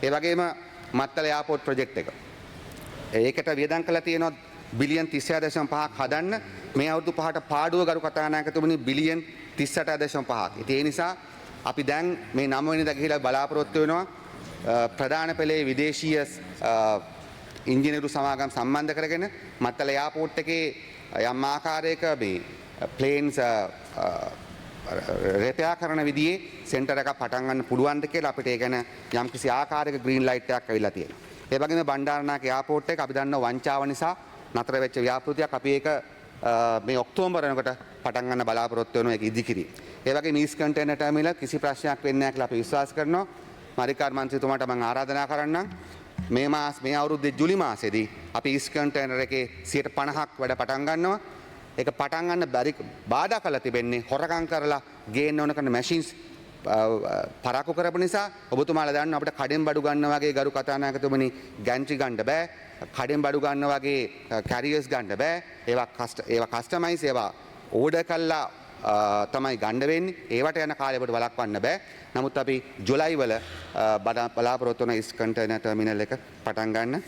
ඒ වගේම Mattala airport project එක. ඒකට වියදම් කළා තියෙනවා බිලියන් 36.5ක් හදන්න. මේ අවුරුදු 5ට පාඩුව ගරු කතානායකතුමනි බිලියන් 38.5ක්. ඉතින් ඒ නිසා අපි දැන් මේ 9 වෙනිදා ගිහිලා බලාපොරොත්තු වෙනවා ප්‍රධාන පෙළේ විදේශීය ඉංජිනේරු සමාගම් සම්බන්ධ කරගෙන මත්තල එයාපෝට් එකේ යම් ආකාරයක මේ ප්ලේන්ස් රෙපෙයා කරන විදිහේ සෙන්ටර් එකක් පටන් ගන්න පුළුවන්ද කියලා අපිට ඒ ගැන යම්කිසි ආකාරයක ග්‍රීන් ලයිට් එකක් ඇවිල්ලා තියෙනවා. ඒ වගේම බණ්ඩාරනායක එයාපෝට් එක අපි දන්නවා වංචාව නිසා නතර වෙච්ච ව්‍යාපෘතියක්. අපි ඒක මේ ඔක්තෝබර් වෙනකොට පටන් ගන්න බලාපොරොත්තු වෙනවා ඒක ඉදිකිරීම. ඒ වගේ මීස් කන්ටේනර් ටර්මිනල් කිසි ප්‍රශ්නයක් වෙන්නේ නැහැ කියලා අපි විශ්වාස කරනවා. මරිකාර් මන්ත්‍රීතුමාට මම ආරාධනා කරන්නම් මේ අවුරුද්දේ ජුලි මාසෙදී අපි ඊස් කන්ටේනර් එකේ 50%ක් වැඩ පටන් ගන්නවා. ඒක පටන් ගන්න බැරි බාධා කරලා තිබෙන්නේ හොරකම් කරලා ගේන්න ඕන කරන මැෂින්ස් පරාකු කරපු නිසා. ඔබතුමාලා දන්නවා අපිට කඩෙන් බඩු ගන්න වගේ ගරු කතානායකතුමනි ගැන්ට්‍රි ගන්න බෑ. කඩෙන් බඩු ගන්න වගේ කැරියර්ස් ගන්න බෑ. ඒවා කස්ටමයිස් ඒවා ඕඩර් කළා තමයි ගන්න වෙන්නේ. ඒවට යන කාලෙ අපිට වළක්වන්න බෑ. නමුත් අපි ජුලයි වල බලාපොරොත්තු වෙන ඊස් කන්ටේනර් ටර්මිනල් එක පටන් ගන්න.